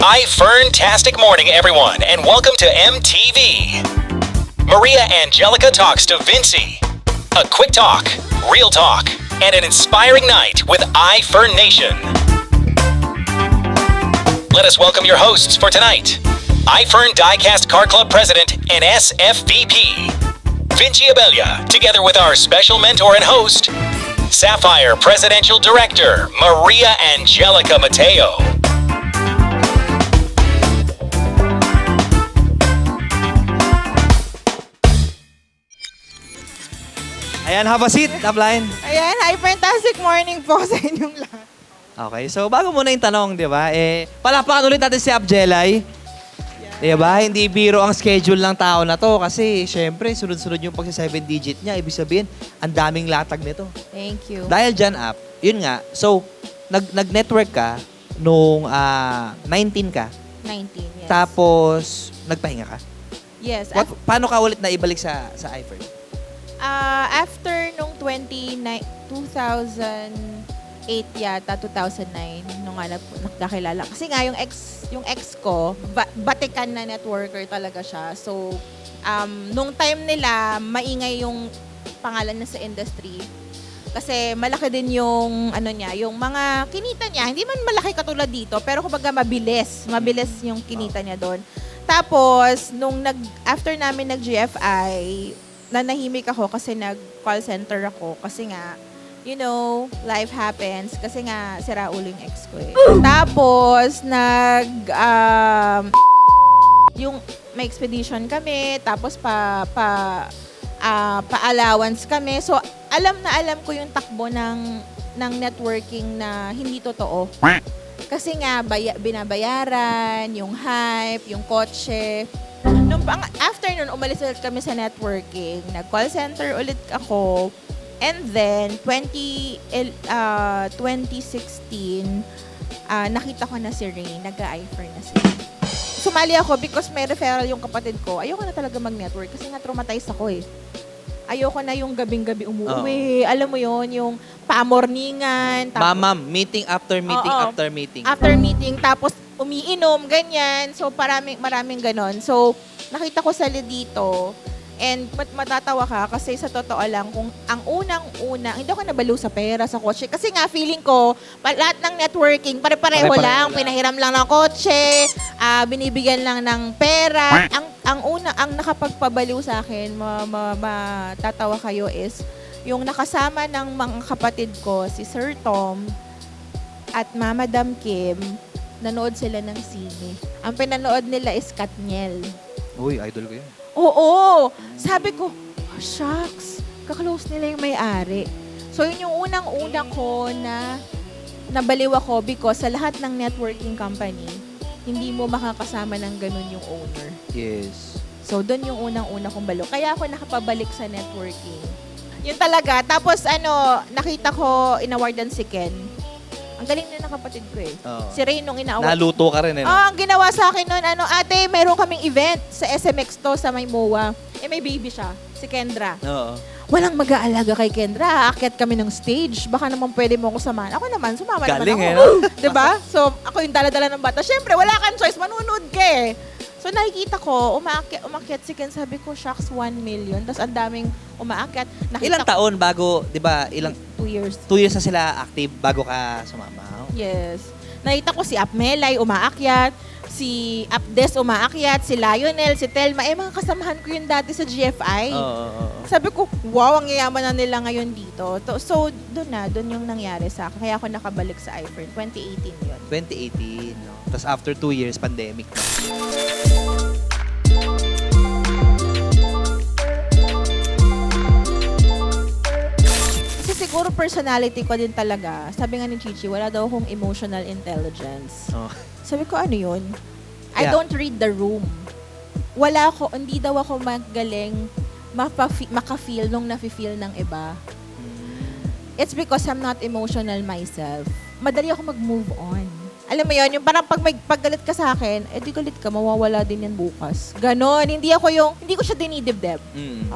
Fern-tastic morning, everyone, and welcome to MTV. Maria Angelica talks to Vinci. A quick talk, real talk, and an inspiring night with Fern Nation. Let us welcome your hosts for tonight. Fern Diecast Car Club President and SFVP, Vinci Abella, together with our special mentor and host, Sapphire Presidential Director, Maria Angelica Mateo. Ayan, have a seat, upline. Ayan, hi, fantastic morning po sa inyong lahat. Okay, so bago muna yung tanong, di ba? Palapakan ulit natin si Abjelay. Di ba? Hindi biro ang schedule ng tao na to kasi syempre, sunod-sunod yung pagsa 7-digit niya. Ibig sabihin, ang daming latag nito. Thank you. Dahil dyan up, yun nga. So, nag-network ka nung 19 ka. 19, yes. Tapos, nagpahinga ka. Yes. Paano ka ulit na ibalik sa iFern? After nung 2008 yata, 2009, nung nakakilala. Kasi nga, yung ex ko, batikan na networker talaga siya. So, nung time nila, maingay yung pangalan na sa industry. Kasi malaki din yung, yung mga kinita niya. Hindi man malaki katulad dito, pero kumbaga mabilis. Mabilis yung kinita niya doon. Tapos, after namin nag-GFI, nanahimik ako kasi nag-call center ako. Kasi nga, life happens. Kasi nga, sira ulo yung ex ko eh. Tapos, yung may expedition kami, tapos pa-allowance kami. So, alam ko yung takbo ng networking na hindi totoo. Kasi nga, binabayaran, yung hype, yung kotse. After nun, umalis ulit kami sa networking. Nag-call center ulit ako. And then, 2016, nakita ko na si Rain. Nag-iFern na siya. Sumali ako because may referral yung kapatid ko. Ayoko na talaga mag-network kasi nga traumatized ako eh. Ayoko na yung gabing-gabi umuwi. Alam mo yon, yung pamorningan. Ma'am, meeting after meeting after meeting. After meeting, tapos umiinom, ganyan. So, maraming ganon. So, nakita ko sila dito. And matatawa ka kasi sa totoo lang, kung ang unang-una, hindi ako nabalo sa pera, sa kotse. Kasi nga, feeling ko, lahat ng networking, pare-pareho lang. Pinahiram lang ng kotse, binibigyan lang ng pera. Ang nakapagpabaliw sa akin, matatawa kayo is, yung nakasama ng mga kapatid ko, si Sir Tom at Mama Dam Kim, nanood sila ng sine. Ang pinanood nila is Katniel. Uy, idol ko yun. Oo! Sabi ko, shucks, kaklose nila yung may-ari. So, yun yung unang-una ko na nabaliw ako because sa lahat ng networking company, hindi mo makakasama ng ganun yung owner. Yes. So, doon yung unang-una kong balo. Kaya ako nakapabalik sa networking. Yun talaga. Tapos, nakita ko, inawardan si Ken. Ang galing na ng kapatid ko eh. Si Ray nung ina-award. Naluto ka rin eh. Ang ginawa sa akin nun, ate, meron kaming event sa SMX to sa may MOA. May baby siya, si Kendra. Oo. Walang mag-aalaga kay Kendra. Aakyat kami ng stage. Baka naman pwede mo ako samahan. Ako naman, sumama Galing naman eh, ako. no? Diba? So, ako yung dala-dala ng bata. Siyempre, wala kang choice. Manunod ka eh. So, nakikita ko, umakyat si Ken. Sabi ko, shucks, 1 million. Tapos, ang daming umaakyat. Ilang taon bago, di ba, 2 years. 2 years na sila active bago ka sumama? Yes. Nakita ko si Apmelay umaakyat, si Apdes umaakyat, si Lionel, si Telma. Mga kasamahan ko yun dati sa GFI. Sabi ko, wow, ang yayaman na nila ngayon dito. So, doon yung nangyari sa akin. Kaya ako nakabalik sa iFern. 2018 yun. 2018, no? Tapos after 2 years, pandemic. Kasi siguro personality ko din talaga. Sabi nga ni Chichi, wala daw akong emotional intelligence. Sabi ko, ano yun? I don't read the room. Hindi daw ako magaling maka-feel nung nafe-feel ng iba. It's because I'm not emotional myself. Madali ako mag-move on. Alam mo yun, yung parang pag galit ka sa akin, di galit ka, mawawala din yan bukas. Ganon. Hindi ko siya dinidibdib.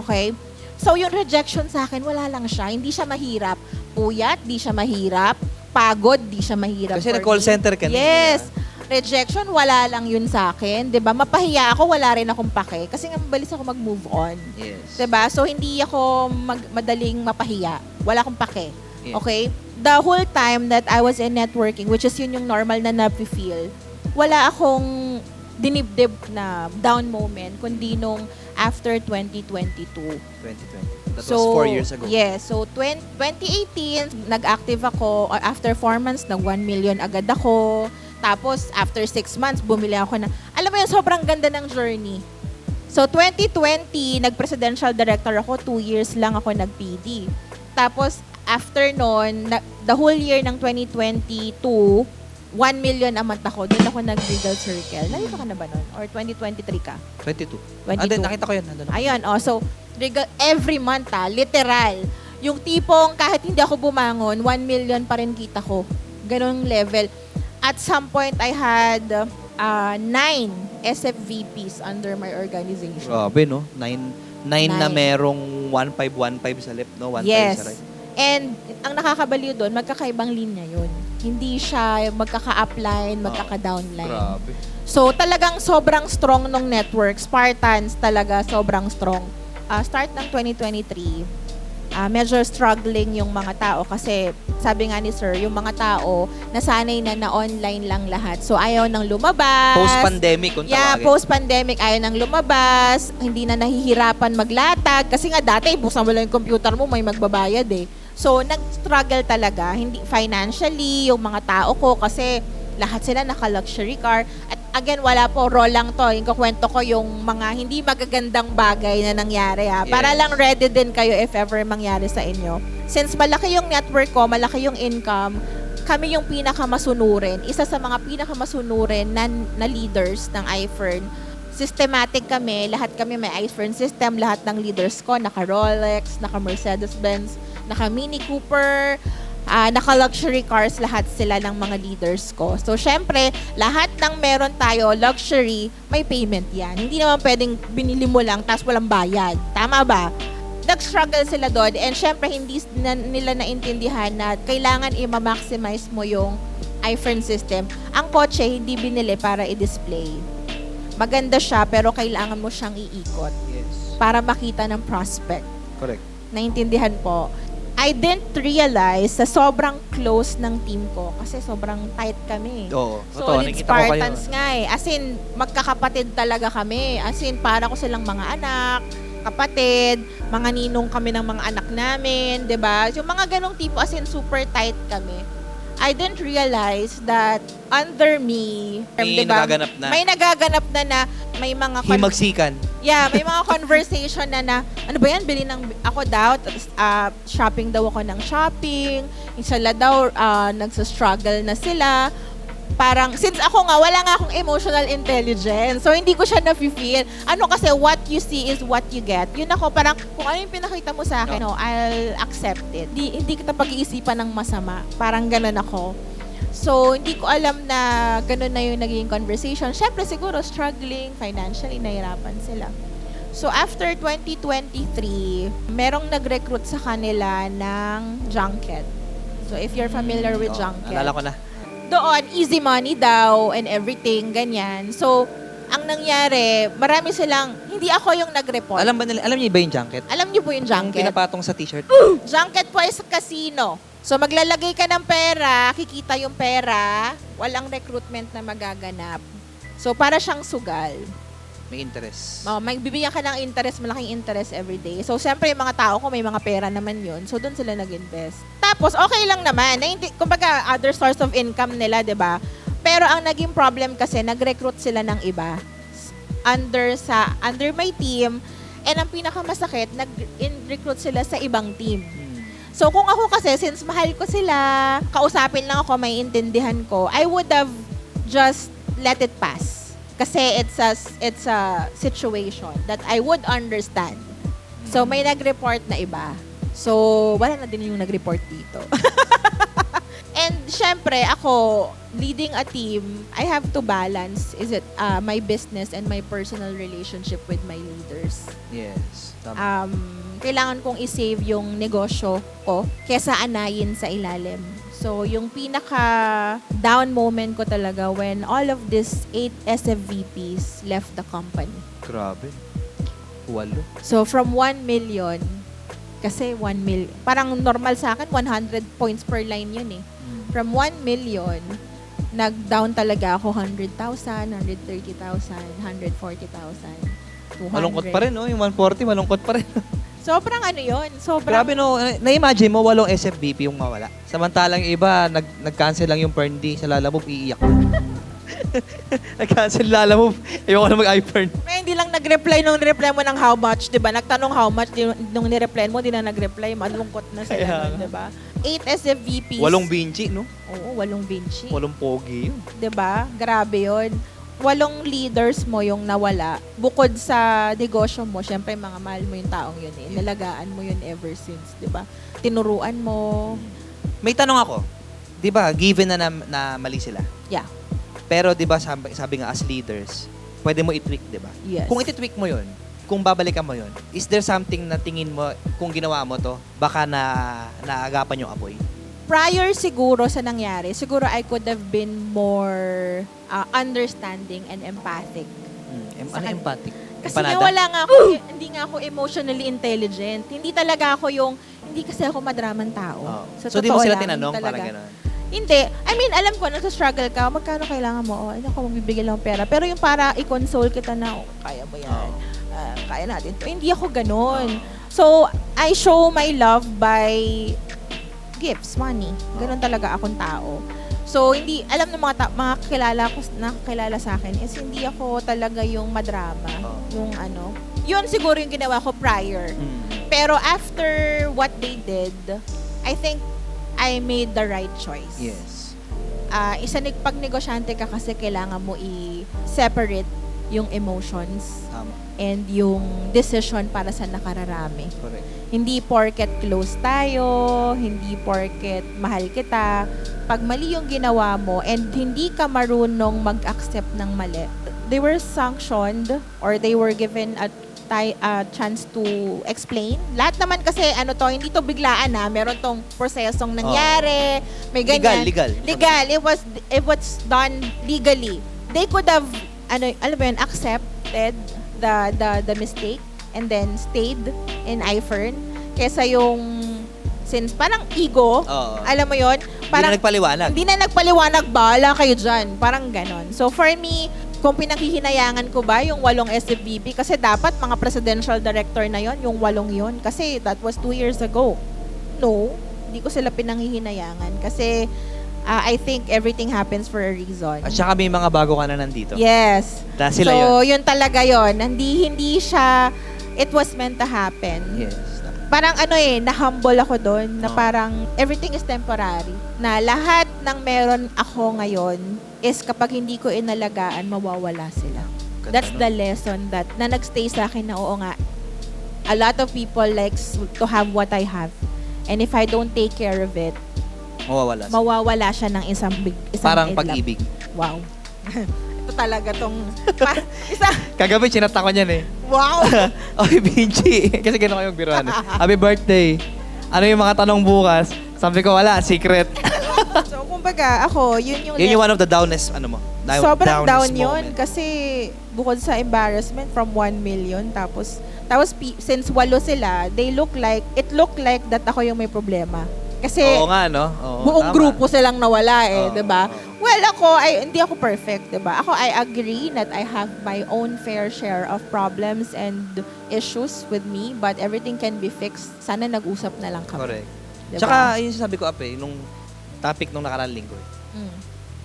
Okay? So, yung rejection sa akin, wala lang siya. Hindi siya mahirap. Puyat, di siya mahirap. Pagod, di siya mahirap. Kasi nag-call center ka. Yes. rejection, wala lang yun sa akin. 'Di ba? Mapahiya ako, wala rin akong pake. Kasi nga mabilis ako mag-move on. Yes. 'Di ba? So, hindi ako madaling mapahiya. Wala akong pake. Yeah. Okay? The whole time that I was in networking, which is yun yung normal na nafe-feel, wala akong dinibdib na down moment, kundi nung after 2022. 2020. That was 4 years ago. Yes. So, 2018, nag-active ako. After 4 months, nag 1 million agad ako. Tapos, after 6 months, bumili ako na, alam mo yun, sobrang ganda ng journey. So, 2020, nag-presidential director ako. 2 years lang ako nag-PD. Tapos, after nun, the whole year ng 2022, 1 million a month ako. Doon ako nag-legal circle. Nalito ka na ba nun? Or 2023 ka? 22. 22. Nakita ko yun. Nandun ako. Ayun, so, every month literal. Yung tipong kahit hindi ako bumangon, 1 million pa rin kita ko. Ganong level. At some point, I had 9 SFVPs under my organization. Grabe, no? 9 na merong 1515 sa left, no? 15 Yes. sa right. And ang nakakabaliw doon, magkakaibang linya yun. Hindi siya magkaka-upline, magkaka-downline. Grabe. So, talagang sobrang strong nung network. Spartans talaga sobrang strong. Start ng 2023, medyo struggling yung mga tao kasi sabi nga ni Sir, yung mga tao nasanay na online lang lahat. So, ayaw nang lumabas. Post-pandemic, kung Yeah, tawagin. post-pandemic, ayaw nang lumabas. Hindi na nahihirapan maglatag. Kasi nga dati, buksan mo lang yung computer mo, may magbabayad eh. So, nag-struggle talaga. Hindi financially, yung mga tao ko kasi lahat sila naka-luxury car. At again, wala po, raw lang to. Yung kukwento ko yung mga hindi magagandang bagay na nangyari. Ha? Para Yes. lang ready din kayo if ever mangyari sa inyo. Since malaki yung network ko, malaki yung income, kami yung pinakamasunurin. Isa sa mga pinakamasunurin na leaders ng iFern. Systematic kami, lahat kami may iFern system, lahat ng leaders ko, naka-Rolex, naka-Mercedes-Benz, naka-Mini Cooper, naka-luxury cars, lahat sila ng mga leaders ko. So, syempre, lahat ng meron tayo, luxury, may payment yan. Hindi naman pwedeng binili mo lang, tapos walang bayad. Tama ba? Nag-struggle sila doon, and syempre, hindi nila naintindihan na kailangan i-maximize mo yung iFern system. Ang kotse, hindi binili para i-display. Maganda siya, pero kailangan mo siyang iikot Yes. para makita ng prospect. Correct. Naintindihan po. I didn't realize sa sobrang close ng team ko kasi sobrang tight kami. Oo. Solid nakita ko kayo. Spartans nga eh. As in, magkakapatid talaga kami. As in, para ko silang mga anak, kapatid, mga ninong kami ng mga anak namin, 'di ba? Yung mga ganong tipo, as in, super tight kami. I didn't realize that under me, May 'di ba? nagaganap na. May nagaganap na may mga Himagsikan. Yeah, may mga conversation na ano ba yan, bili ng, ako daw, shopping daw ako ng shopping, insala daw, nagsastruggle na sila. Parang, since ako nga, wala nga akong emotional intelligence, so hindi ko siya na-feel. Ano kasi, what you see is what you get. Yun ako, parang, kung ano yung pinakita mo sa akin, no, I'll accept it. Hindi kita pag-iisipan ng masama. Parang ganun ako. So, hindi ko alam na ganun na yung naging conversation. Siyempre, siguro, struggling, financially, nahirapan sila. So, after 2023, merong nag-recruit sa kanila ng junket. So, if you're familiar with junket. Alala ko na. Doon, easy money daw and everything, ganyan. So, ang nangyari, marami silang, hindi ako yung nag-report. Alam niyo ba yung junket? Alam niyo po yung Yung junket? pinapatong sa t-shirt. Junket po ay sa casino. So, maglalagay ka ng pera, kikita yung pera, walang recruitment na magaganap. So, para siyang sugal. May interest. May bibigyan ka ng interest, malaking interest every day. So, siyempre, yung mga tao ko, may mga pera naman yun. So, doon sila nag-invest. Tapos, okay lang naman. Kumbaga, other source of income nila, di ba? Pero ang naging problem kasi, nag-recruit sila ng iba. Under my team. And ang pinakamasakit, nag-recruit sila sa ibang team. So, kung ako kasi, since mahal ko sila, kausapin lang ako, may intindihan ko, I would have just let it pass. Kasi it's a situation that I would understand. So, may nag-report na iba. So, wala na din yung nag-report dito. And, syempre, ako, leading a team, I have to balance my business and my personal relationship with my leaders. Yes. Tama. Kailangan kong i-save yung negosyo ko kesa anayin sa ilalim. So, yung pinaka-down moment ko talaga when all of these 8 SFVPs left the company. Grabe. 8. So, from 1 million, kasi 1 million, parang normal sa akin, 100 points per line yun eh. From 1 million, nag-down talaga ako 100,000, 130,000, 140,000, 200. Malungkot pa rin, no? Yung 140, malungkot pa rin. Sobrang ano yun. Sobrang, Grabe, no? Na-imagine mo, 8 SFVP yung mawala. Samantalang yung iba, nag-cancel lang yung Ferndi sa Lalamove, iiyak na. Nag-cancel Lalamove. Ayoko na mag-iPern. may hindi lang nag-reply nung reply mo ng how much, di ba? Nagtanong how much, nung nireply mo, di na nag-reply. Malungkot na sila Kaya nun, nga. di ba? 8 SFVPs. 8 Vinci, no? Oo, 8 Vinci. 8 Pogi yun. 'Di ba? Grabe 'yon. 8 leaders mo yung nawala. Bukod sa negosyo mo, syempre mga mahal mo yung taong yun eh. Nalagaan mo yun ever since, 'di ba? Tinuruan mo. May tanong ako. Di ba, given na mali sila. Yeah. Pero di ba, sabi nga as leaders, pwede mo i-tweak, di ba? Yes. Kung iti-tweak mo yun, kung babalikan mo yun, is there something na tingin mo, kung ginawa mo to, baka naagapan yung apoy? Prior siguro sa nangyari, siguro I could have been more understanding and empathic. Sa kan- Empathic? Kasi Empanada? nga wala nga ako, hindi nga ako emotionally intelligent. Hindi talaga ako hindi kasi ako madraman tao. Oh. Sa So, di mo totoo sila lang, tinanong, hindi parang talaga. gano'n? Hindi. I mean, alam ko, nagsa-struggle ka, magkano kailangan mo? Oh, ano ko, magbibigay lang ng pera. Pero yung para i-console kita na, oh, kaya mo yan. Kaya natin to. Hindi ako ganun. So, I show my love by gifts, money. Ganun talaga akong tao. So, hindi, alam ng mga kakilala sa akin is hindi ako talaga yung madrama. Yung ano. Yun siguro yung ginawa ko prior. Pero after what they did, I think I made the right choice. Yes. Pag negosyante ka kasi kailangan mo i-separate yung emotions Tama. and yung decision para sa nakararami. Correct. Hindi porket close tayo, hindi porket mahal kita. Pag mali yung ginawa mo and hindi ka marunong mag-accept ng mali, they were sanctioned or they were given a chance to explain. Lahat naman kasi hindi to biglaan meron tong prosesong nangyari, may ganyan. Legal. It was done legally. They could have accepted the mistake and then stayed in iFern kesa yung since parang ego, alam mo yon, parang Hindi hindi na nagpaliwanag, bahala kayo dyan. Parang ganon. So for me, kung pinakihinayangan ko ba yung 8 SFVP, kasi dapat mga presidential director na yon, yung 8 yon, kasi that was 2 years ago. No, hindi ko sila pinangihinayangan kasi I think everything happens for a reason. At saka may mga bago ka na nandito. Yes. Dahil sila So, yun talaga yun. Hindi siya, it was meant to happen. Yes. Parang na-humble ako doon na parang everything is temporary. Na lahat ng meron ako ngayon is kapag hindi ko inalagaan, mawawala sila. That's the lesson na nagstay sa akin na oo nga, a lot of people likes to have what I have. And if I don't take care of it, mawawala siya ng isang parang idlap. pag-ibig. Wow. Ito talaga tong Kagabi, chinata ko niyan eh. wow. Oy, Vinci. Kasi gano'n kayong biruan. Happy birthday. Ano yung mga tanong bukas? Sabi ko, wala. Secret. So, kumbaga, ako, yun yung Yun yung one of the downest, sobrang down downest yun. moment. Kasi, bukod sa embarrassment from 1 million, tapos since 8 sila, it looked like that ako yung may problema. Kasi, Oo nga, no? Oo, buong tama. grupo silang nawala Oo, 'di ba? oo. Well, hindi ako perfect, 'di ba? I agree that I have my own fair share of problems and issues with me, but everything can be fixed. Sana nag-usap na lang kami. Correct. 'Di ba? Tsaka, yun yung sabi ko, nung topic nung nakarang linggo. Mm.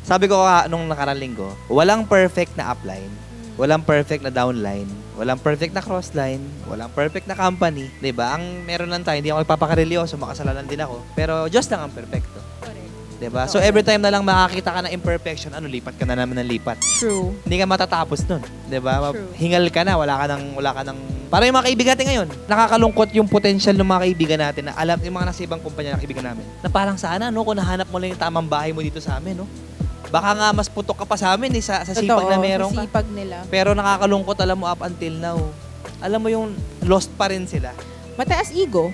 Sabi ko nung nakarang linggo, walang perfect na upline, walang perfect na downline, walang perfect na crossline, walang perfect na company. 'Di ba? Ang meron lang tayo, hindi ako magpapakarelyoso, makasalanan din ako. Pero Diyos lang ang perfecto. Correct. 'Di ba? So every time na lang makakita ka ng imperfection, lipat ka na naman ng lipat. True. Hindi ka matatapos nun. 'Di ba? True. Hingal ka na, wala ka nang para yung mga kaibigan natin ngayon. Nakakalungkot yung potential ng mga kaibigan natin na alam yung mga nasa ibang kumpanya na kaibigan namin. Na parang sana kung nahanap mo lang yung tamang bahay mo dito sa amin, Baka nga mas putok ka pa sa amin sa sipag na meron sa ka. sipag nila. Pero nakakalungkot, alam mo, up until now. Alam mo yung lost pa rin sila. Mataas ego.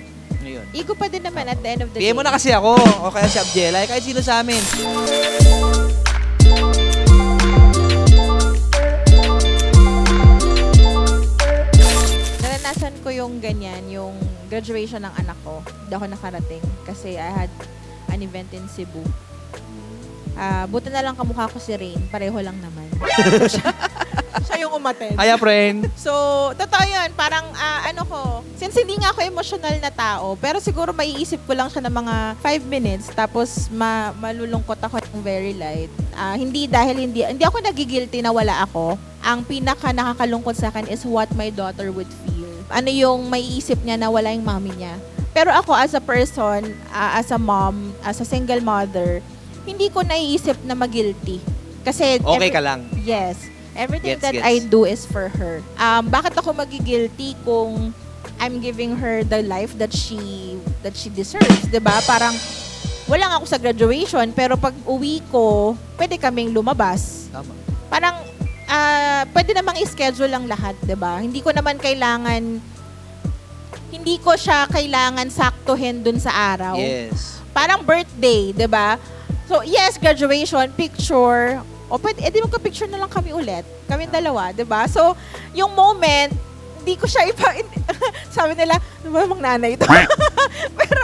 nyo yun. Ego pa din naman at the end of the day. PM mo na kasi ako, o kaya si Abjela, kahit sino sa amin. Naranasan ko yung ganyan, yung graduation ng anak ko. Hindi ako nakarating kasi I had an event in Cebu. Buti na lang kamukha ko si Rain. Pareho lang naman. Siya yung umattend. Kaya, friend. So, totoo yun. Parang, since hindi nga ako emotional na tao, pero siguro maiisip ko lang siya ng mga 5 minutes, tapos malulungkot ako ng very light. Hindi ako nagigilty na wala ako. Ang pinaka nakakalungkot sa akin is what my daughter would feel. Ano yung maiisip niya na wala yung mommy niya. Pero ako as a person, as a mom, as a single mother, hindi ko naiisip na mag-guilty. Kasi Okay ka lang. Yes. Everything Gets, that gets. I do is for her. Bakit ako magigilty kung I'm giving her the life that she deserves, 'di ba? Parang wala nga ako sa graduation, pero pag uwi ko, pwede kaming lumabas. Tama. Parang pwede namang i-schedule lang lahat, 'di ba? Hindi ko siya kailangan saktuhin dun sa araw. Yes. Parang birthday, 'di ba? So, yes, graduation, picture. O pwede, di magka-picture na lang kami ulit. Kami dalawa, di ba? So, yung moment, hindi ko siya sabi nila, ano ba mang nanay ito? Pero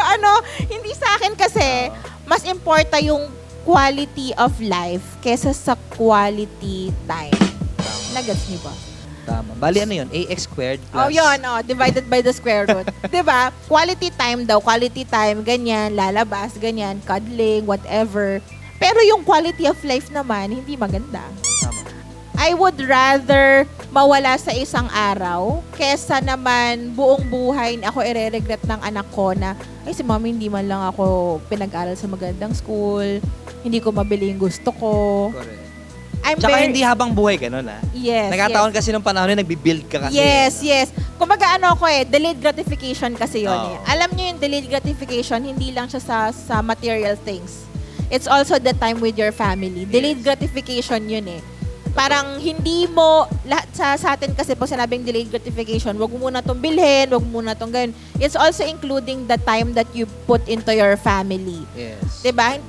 hindi sa akin kasi, mas importa yung quality of life kesa sa quality time. Nagets niyo ba? Tama. Bali, ano yun? AX squared plus... Oh, yun. Divided by the square root. Diba? Quality time daw. Quality time, ganyan. Lalabas, ganyan. Cuddling, whatever. Pero yung quality of life naman, hindi maganda. Tama. I would rather mawala sa isang araw kesa naman buong buhay ako ire-regret ng anak ko na ay si mommy hindi man lang ako pinag-aral sa magandang school, hindi ko mabili yung gusto ko. Correct. I'm Tsaka very- hindi habang buhay ganun, ha? Yes, Nagkataon kasi nung panahon na nagbi-build ka kasi. Yes. Kumbaga delayed gratification kasi yun Oo. Alam niyo yung delayed gratification, hindi lang siya sa material things. It's also the time with your family. Delayed gratification yun eh. Parang hindi mo, lahat sa atin kasi po sinabing delayed gratification, wag mo muna itong bilhin, wag mo muna itong ganun. It's also including the time that you put into your family. Yes. Diba?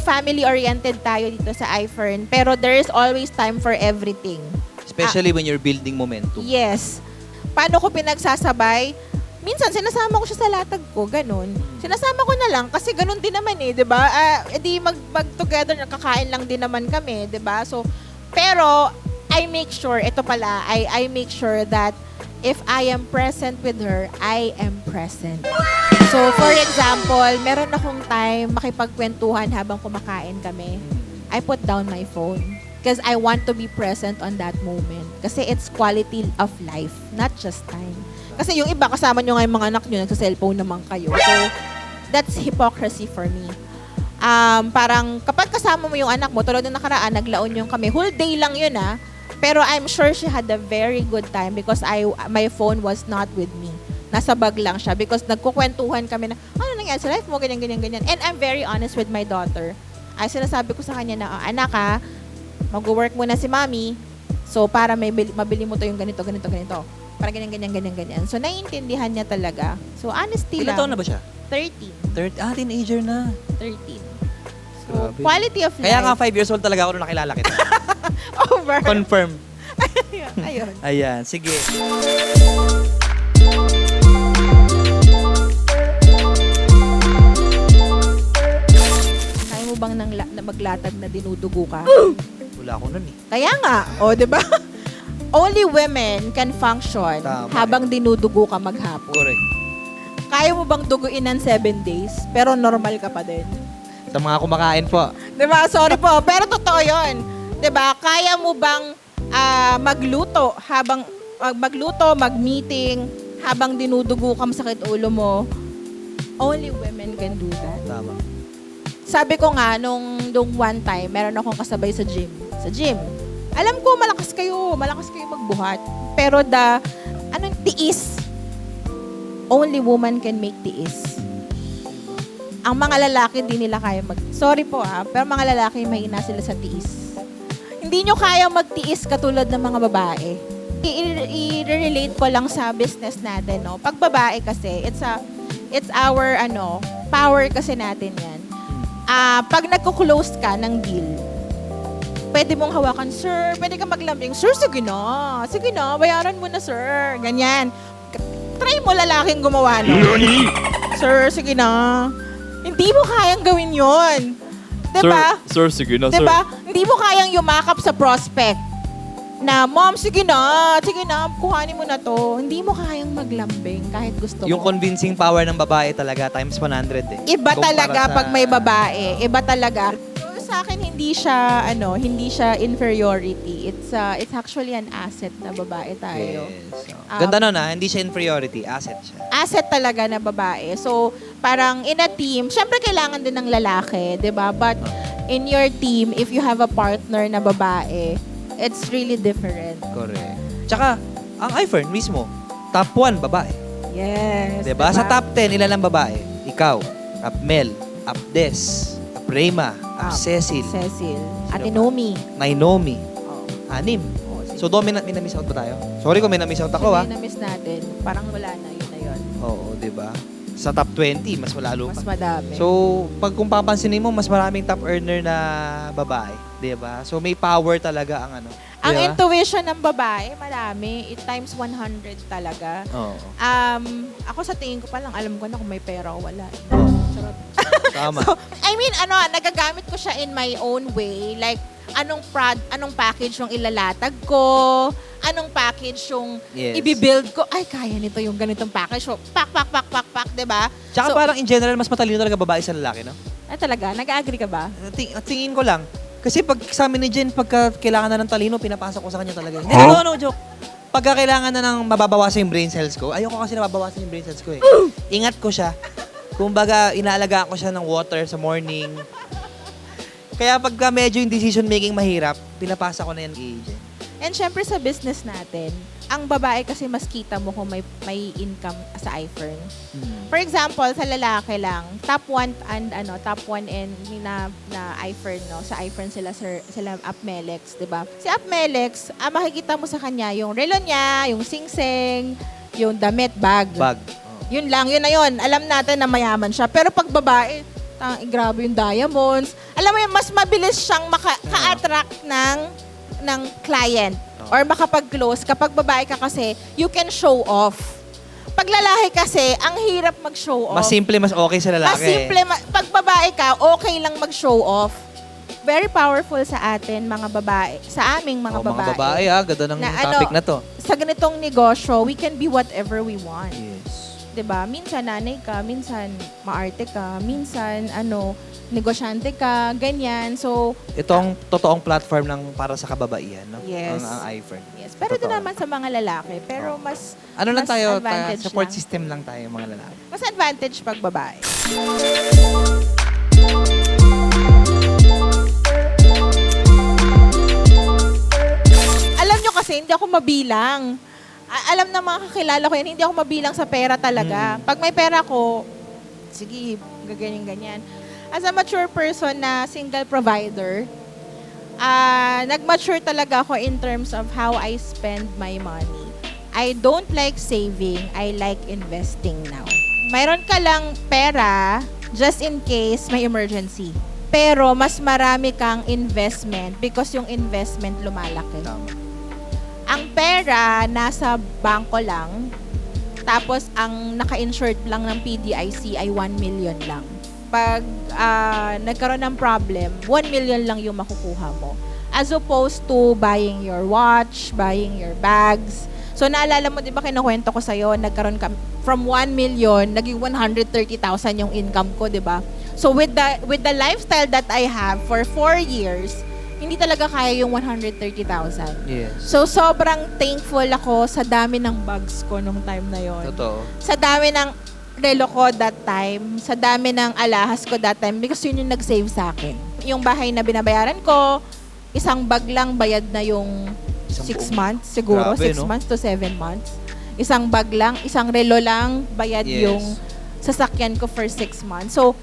Family-oriented tayo dito sa iFern, pero there is always time for everything. Especially when you're building momentum. Yes. Paano ko pinagsasabay? Minsan, sinasama ko siya sa latag ko, ganun. Sinasama ko na lang, kasi ganun din naman eh, di ba? Edi mag-together, nakakain lang din naman kami, di ba? So, pero, I make sure, ito pala, I make sure that if I am present with her, I am present. So, for example, meron akong time makipagkwentuhan habang kumakain kami. I put down my phone because I want to be present on that moment. Kasi it's quality of life, not just time. Kasi yung iba, kasama nyo nga yung mga anak nyo, nagsa-cellphone naman kayo. So, that's hypocrisy for me. Parang kapag kasama mo yung anak mo, tulad ng nakaraan, naglaon yung kami. Whole day lang yun Pero I'm sure she had a very good time because my phone was not with me. Nasa bag lang siya because nagkukwentuhan kami na, ano nangyari sa life mo, ganyan. And I'm very honest with my daughter. Ay, sinasabi ko sa kanya na, anak mag-work muna si mommy. So, para mabili mo to yung ganito. Para ganyan. So, naiintindihan niya talaga. So, honesty Ilan lang. taon na ba siya? 13. Teenager na. 13. So, Grabe. quality of life. Kaya nga 5 years old talaga ako nung nakilala kita. Over. Confirm. Ayun. Ayan, sige. Kaya mo bang maglatag na dinudugo ka? Wala ako nun eh. Kaya nga. O, di ba? Only women can function Tama. habang dinudugo ka maghapon. Correct. Kaya mo bang duguin ng 7 days, pero normal ka pa din? Sa mga kumakain po. Diba? Sorry po. Pero totoo yun. Diba? Kaya mo bang magluto, mag-meeting, habang dinudugo ka, masakit ulo mo? Only women can do that. Tama. Sabi ko nga, nung one time, meron akong kasabay sa gym. Alam ko, malakas kayo magbuhat. Pero tiis. Only woman can make tiis. Ang mga lalaki, di nila kaya sorry po pero mga lalaki, mahina sila sa tiis. Hindi nyo kaya magtiis katulad ng mga babae. I-relate ko lang sa business natin, no? Pag babae kasi, It's our, power kasi natin yan. Pag nagko-close ka ng deal, pwede mong hawakan, sir, pwede ka maglambing, sir, sige na, bayaran mo na, sir. Ganyan. Try mo lalaking gumawa nun. Sir, sige na. Hindi mo kayang gawin yon. Diba? Sir, sige na, sir. Diba? Hindi mo kayang yumakap sa prospect na, ma'am, sige na, kuhanin mo na to. Hindi mo kayang maglambing kahit gusto Yung mo. convincing power ng babae talaga times 100 eh. Iba Kumpara talaga sa- pag may babae. Iba talaga. Sa akin hindi siya inferiority. It's actually an asset na babae tayo. Yes. Ganda nun hindi siya inferiority, asset siya. Asset talaga na babae. So, parang in a team, syempre kailangan din ng lalaki, 'di ba? But in your team, if you have a partner na babae, it's really different. Correct. Tsaka, ang iFern mismo, top 1 babae. Yes. Diba? Sa top 10, ilan ang babae? Ikaw, Top Mel, Top Des, Top Reyma, Top Cecil, Cecil. Ate Sino Nomi. Nainomi, Oh. 6. Oh, sige. So, may na-miss out ba tayo? Sorry kung may na-miss out ako, Sino yung na-miss natin? Parang wala na, yun na yun. Oo, diba? Sa top 20, mas malalo Mas pa. madami. So, kung papansinin mo, mas maraming top earner na babae. Diba? So, may power talaga ang ang diba? intuition ng babae, marami. It times 100 talaga. Oo. Ako sa tingin ko pa lang, alam ko na kung may pera o wala. Oo. Charot. Tama. So, I mean, nagagamit ko siya in my own way. Like, anong package yung ilalatag ko, anong package yung Yes. ibibuild ko. Ay, kaya nito yung ganitong package. So, pak, diba? Tsaka So, parang in general, mas matalino talaga babae sa lalaki, no? ay, talaga? Nag-agree ka ba? Tingin ko lang. Kasi pag sa amin ni Jen, pagka kailangan na ng talino, pinapasok ko sa kanya talaga. Hindi, no, joke. Pagka kailangan na ng mababawasan yung brain cells ko, ayoko kasi nababawasan yung brain cells ko eh. Ingat ko siya. Kumbaga, inaalagaan ko siya ng water sa morning. Kaya pagka medyo yung decision making mahirap, pinapasa ko na yan kay Jen. And syempre sa business natin, ang babae kasi mas kita mo kung may income sa iFern. For example, sa lalaki lang, top 1 and na iFern, no? Sa iFern sila Upmelex, 'di ba? Si Upmelex, makikita mo sa kanya yung relo niya, yung singsing, yung damit, bag. Bag. Yun lang, yun na yun. Alam natin na mayaman siya. Pero pag babae, grabe yung diamonds. Alam mo yun, mas mabilis siyang ka-attract ng client or makapag-close. Kapag babae ka kasi, you can show off. Pag lalaki kasi, ang hirap mag-show off. Mas simple, mas okay sa lalaki. Mas simple. Pag babae ka, okay lang mag-show off. Very powerful sa atin, mga babae. Sa aming mga babae. Mga babae, ganda ng Na topic na to. Sa ganitong negosyo, we can be whatever we want. Yes. 'Di ba? Minsan nanay ka, minsan maarte ka, minsan negosyante ka, ganyan. So, Ito ang totoong platform ng para sa kababaihan, no? Yes. Ang iFern. yes. Pero ito Totoo. naman sa mga lalaki. Pero mas Ano lang mas tayo, advantage support lang. system lang tayo, mga lalaki. Mas advantage pag babae. Alam nyo kasi, hindi ako mabilang. Alam na mga kakilala ko yan, hindi ako mabilang sa pera talaga. Pag may pera ko, sige, gaganyan-ganyan. As a mature person na single provider, nag-mature talaga ako in terms of how I spend my money. I don't like saving, I like investing now. Mayroon ka lang pera just in case may emergency. Pero mas marami kang investment because yung investment lumalaki. Ang pera nasa bangko lang, tapos ang naka-insured lang ng PDIC ay 1 million lang. Pag nagkaroon ng problem, 1 million lang yung makukuha mo. As opposed to buying your watch, buying your bags. So naalala mo, di ba kinukwento ko sa'yo, nagkaroon ka from 1 million, naging 130,000 yung income ko, di ba? So with the lifestyle that I have for 4 years, hindi talaga kaya yung 130,000. Yes. So, sobrang thankful ako sa dami ng bags ko nung time na yon. Totoo. Sa dami ng relo ko that time, sa dami ng alahas ko that time, because yun yung nag-save sa akin. Yung bahay na binabayaran ko, isang bag lang bayad na yung 6 months, siguro, Grabe, 6 no? months to 7 months. Isang bag lang, isang relo lang, bayad Yes. yung sasakyan ko for 6 months. So,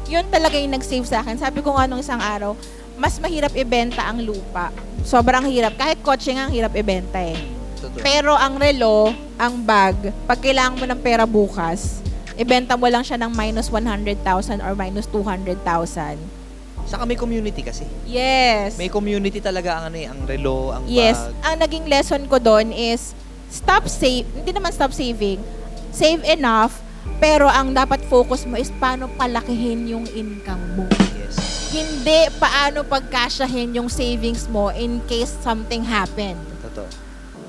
yun talaga yung nag-save sa akin. Sabi ko nga nung isang araw, mas mahirap ibenta ang lupa. Sobrang hirap. Kahit kotse nga, ang hirap ibenta eh. Totoo. Pero ang relo, ang bag, pag kailangan mo ng pera bukas, ibenta mo lang siya ng minus 100,000 or minus 200,000. Saka may community kasi. Yes. May community talaga ang ang relo, ang Yes. bag. Ang naging lesson ko doon is hindi naman stop saving. Save enough, pero ang dapat focus mo is paano palakihin yung income mo. Yes. Hindi paano pagkasyahin yung savings mo in case something happen. Totoo.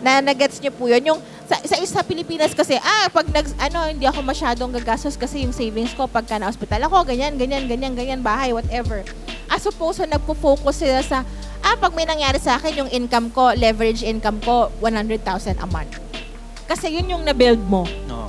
Na-gets niyo po yun. Yung sa Pilipinas kasi, pag hindi ako masyadong gagastos kasi yung savings ko pagka na-hospital ako, ganyan, bahay, whatever. As opposed to nagpo-focus sila sa, pag may nangyari sa akin, yung income ko, leverage income ko, 100,000 a month. Kasi yun yung na-build mo. No.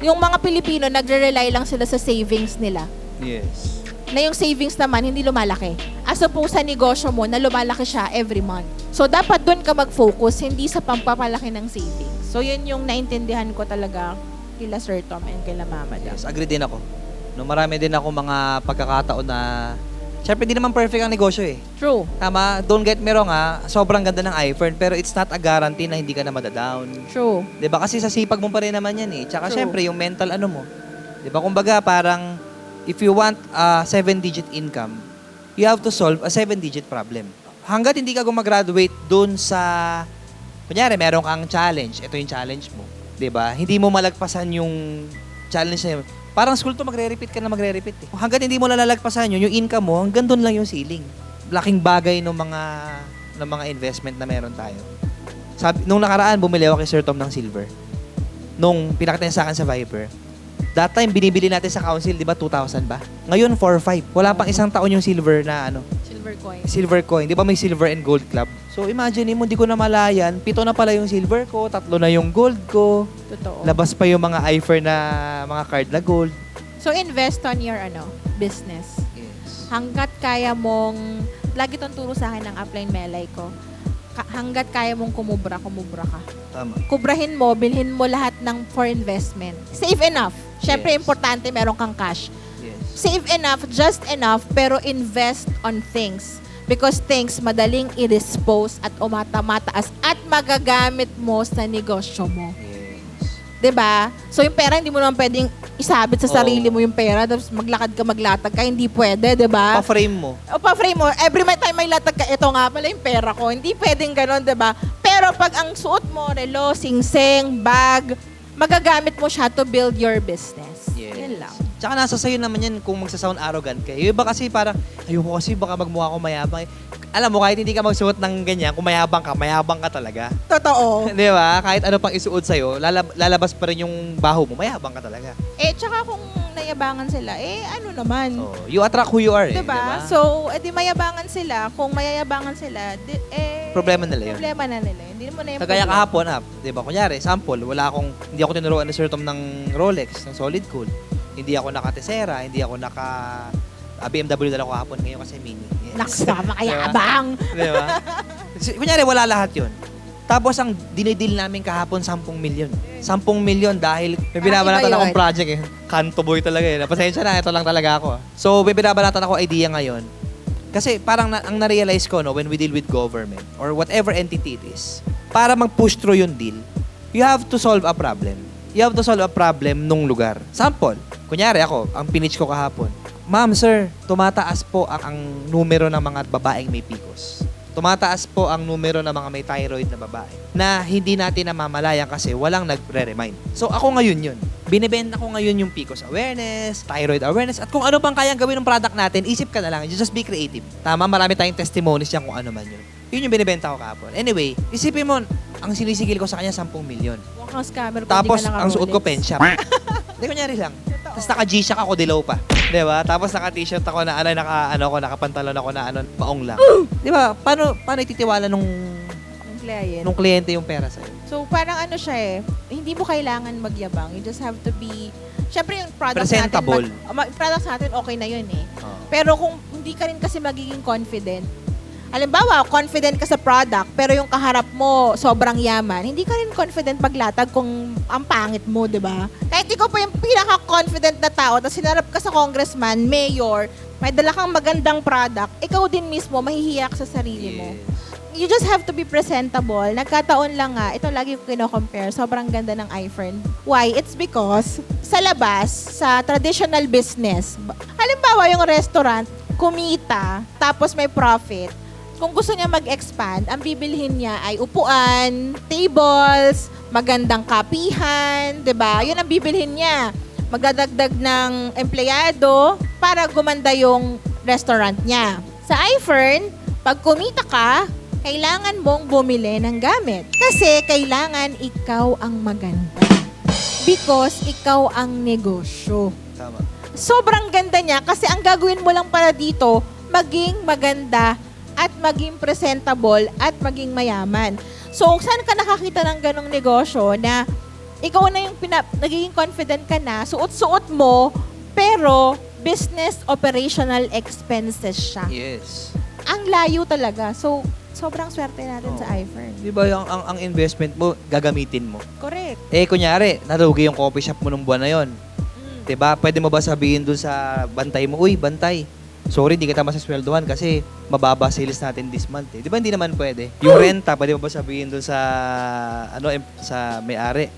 Yung mga Pilipino, nagre-rely lang sila sa savings nila. Yes. Na yung savings naman, hindi lumalaki. As opposed sa negosyo mo, na lumalaki siya every month. So, dapat doon ka mag-focus, hindi sa pampapalaki ng savings. So, yun yung naintindihan ko talaga kila Sir Tom and kila Mama Dam. Yes, agree din ako. No, marami din ako mga pagkakataon na syempre, di naman perfect ang negosyo eh. True. Tama, don't get me wrong sobrang ganda ng iFern, pero it's not a guarantee na hindi ka na madadown. True. 'Di ba? Kasi sa sipag mo pa rin naman yan eh. Tsaka True. syempre, yung mental mo. 'Di ba? Kumbaga, parang if you want a 7-digit income, you have to solve a 7-digit problem. Hanggat hindi ka gumagraduate dun sa, kunyari, meron kang challenge, ito yung challenge mo. 'Di ba? Hindi mo malagpasan yung challenge na yun. Parang school to, magre-repeat ka na magre-repeat eh. Hanggat hindi mo nalalagpasan yun, yung income mo, hanggang doon lang yung ceiling. Laking bagay ng mga investment na meron tayo. Nung nakaraan, bumili ako kay Sir Tom ng silver. Nung pinakita niya sa akin sa Viber. That time, binibili natin sa council, di ba, 2,000 ba? Ngayon, 4,500. Wala pang isang taon yung silver na silver coin. Di ba may silver and gold club? So, imagine mo, di ko na malayan. 7 na pala yung silver ko, 3 na yung gold ko. Totoo. Labas pa yung mga iFern na mga card na gold. So, invest on your business. Yes. Hanggat kaya mong, lagi itong turo sa akin ng upline melay ko, hanggat kaya mong kumubra ka. Tama. Kubrahin mo, bilhin mo lahat for investment. Save enough. Syempre, Yes. importante meron kang cash. Yes. Save enough, just enough, pero invest on things. Because things madaling i-dispose at mataas at magagamit mo sa negosyo mo. Yes. 'Di ba? So yung pera, hindi mo naman pwedeng isabit sa Oo. sarili mo yung pera, tapos maglakad ka, maglatag ka, hindi pwede, 'di ba? Pa-frame mo. O pa-frame mo, every time may latag ka, ito nga pala yung pera ko. Hindi pwedeng ganon, 'di ba? Pero pag ang suot mo, relo, singseng, bag, magagamit mo siya to build your business. Yes. Yun lang. Tsaka nasa sayo naman yan kung magsasound arrogant ka. Yung iba kasi parang, ayoko kasi baka magmukha ko mayabang. Alam mo, kahit hindi ka magsuot ng ganyan, kung mayabang ka talaga. Totoo. Di ba? Kahit ano pang isuot sa'yo, lalabas pa rin yung baho mo, mayabang ka talaga. Tsaka kung nayabangan sila, ano naman. So, you attract who you are eh. Diba? So, di mayabangan sila. Kung mayayabangan sila, problema nila yun. Problema na nila. Hindi mo na yung Kagaya problema. kahapon, di ba? Kunyari, sample, hindi ako tinuruan ni Sir Tom ng Rolex, ng Solid Gold. Hindi ako naka-Tesera, hindi ako BMW na lang ako kahapon ngayon kasi mini. Yes. Naksama kayabang. Di ba? Kunyari, wala lahat yun. Tapos ang dinidil namin kahapon, 10 million. 10 million dahil may binabalatan iba yun. akong project eh. Kanto boy talaga eh. Pasensya na, ito lang talaga ako. So, may binabalatan ako idea ngayon. Kasi parang ang na-realize ko, when we deal with government or whatever entity it is, para mag-push through yung deal, you have to solve a problem. You have to solve a problem nung lugar. Sample, kunyari ako, ang pinitch ko kahapon, Ma'am, sir, tumataas po ang numero ng mga babaeng may PCOS. Tumataas po ang numero ng mga may thyroid na babae na hindi natin namamalayan kasi walang nagre-remind. So ako ngayon yun. Binibenta ko ngayon yung PCOS awareness, thyroid awareness, at kung ano pang kayang gawin ng product natin, isip ka na lang. Just be creative. Tama, marami tayong testimonies yan kung ano man yun. Yun yung binibenta ko kahapon. Anyway, isipin mo, ang sinisigil ko sa kanya 10 million. Mukhang scammer kung Tapos, di ka ang suot ko naka-Rolex. pen shop. Hindi, kunyari lang. Tapos naka-G-Shock ako, dilaw pa. Di ba? Tapos naka-t-shirt ako na nakapantalon ako na maong lang. Di ba? Paano ititiwala nung kliyente yung pera sa'yo? So, parang siya hindi mo kailangan magyabang. You just have to be, syempre yung products Presentable. natin, products natin okay na yun eh. Oh. Pero kung hindi ka rin kasi magiging confident, halimbawa, confident ka sa product, pero yung kaharap mo sobrang yaman, hindi ka rin confident paglatag kung ang pangit mo, di ba? Kahit ikaw pa yung pinaka-confident na tao, tapos sinarap ka sa congressman, mayor, may dala kang magandang product, ikaw din mismo, mahihiya ka sa sarili mo. Yes. you just have to be presentable. Nagkataon lang nga, ito lagi ko kino-compare, sobrang ganda ng iFern. Why? It's because sa labas, sa traditional business, halimbawa yung restaurant, kumita, tapos may profit. Kung gusto niya mag-expand, ang bibilhin niya ay upuan, tables, magandang kapihan, 'di ba? 'Yun ang bibilhin niya. Magdadagdag ng empleyado para gumanda yung restaurant niya. Sa iFern, pag kumita ka, kailangan mong bumili ng gamit. Kasi kailangan ikaw ang maganda. Because ikaw ang negosyo. Tama. Sobrang ganda niya kasi ang gagawin mo lang para dito, maging maganda at maging presentable at maging mayaman. So, saan ka nakakita ng ganong negosyo na ikaw na yung nagiging confident ka na, suot-suot mo, pero business operational expenses siya. Yes. Ang layo talaga. So, sobrang swerte natin sa iFern. Di ba ang investment mo, gagamitin mo? Correct. Kunyari, nalugi yung coffee shop mo nung buwan na yon. Di ba? Pwede mo ba sabihin dun sa bantay mo, uy, bantay, sorry, di kita masasweldohan kasi mababa sales natin this month. Di ba hindi naman pwede? Yung renta, pwede mo ba sabihin dun sa, sa may-ari,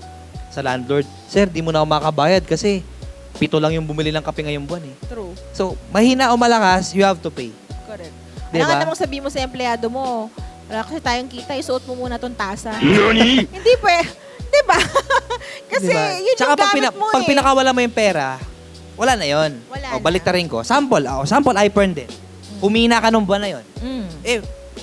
sa landlord, sir, di mo na ako makabayad kasi 7 lang yung bumili ng kape ngayong buwan eh. True. So, mahina o malakas, you have to pay. Correct. Diba? Ano nga namang sabihin mo sa empleyado mo, wala kasi tayong kita, isuot mo muna tong tasa. Hindi pwede. Diba? Kasi Diba? yun Tsaka yung gamit mo pag eh. pinakawala mo yung pera, wala na yon. Wala O, balik na. ta rin ko. Sample, iPern din. Humina ka nung buwan na yon.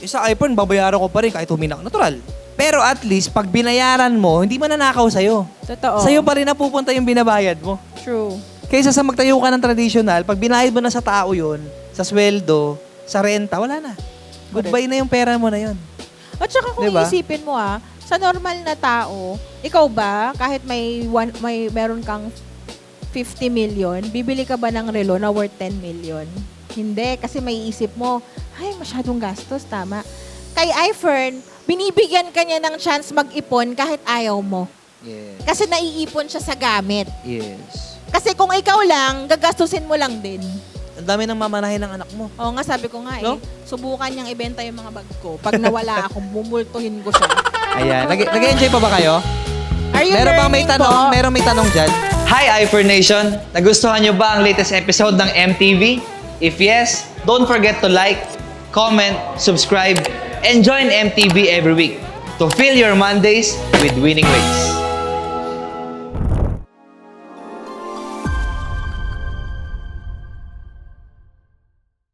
Isa iPhone, babayaran ko pa rin kahit humina ka. Natural. Pero at least, pag binayaran mo, hindi mananakaw sa'yo. Totoo. Sa'yo pa rin napupunta yung binabayad mo. True. Kaysa sa magtayo ka ng traditional, pag binayad mo na sa tao yun, sa sweldo, sa renta, wala na. Goodbye na yung pera mo na yun. At saka kung Diba? iisipin mo sa normal na tao, ikaw ba, kahit meron kang 50 million, bibili ka ba ng relo na worth 10 million? Hindi, kasi may isip mo, ay, masyadong gastos, tama. Kay iFern, binibigyan ka niya ng chance mag-ipon kahit ayaw mo. Yes. Kasi naiipon siya sa gamit. Yes. Kasi kung ikaw lang, gagastusin mo lang din. Ang dami ng mamanahin ng anak mo. Oo nga, sabi ko nga No? subukan niyang ibenta yung mga bag ko. Pag nawala ako, bumultuhin ko siya. Ayan. Nag-enjoy pa ba kayo? Are you Meron bang may learning tanong? po? Meron may tanong dyan? Hi, iFern Nation! Nagustuhan niyo ba ang latest episode ng MTV? If yes, don't forget to like, comment, subscribe, and join MTV every week to fill your Mondays with winning ways.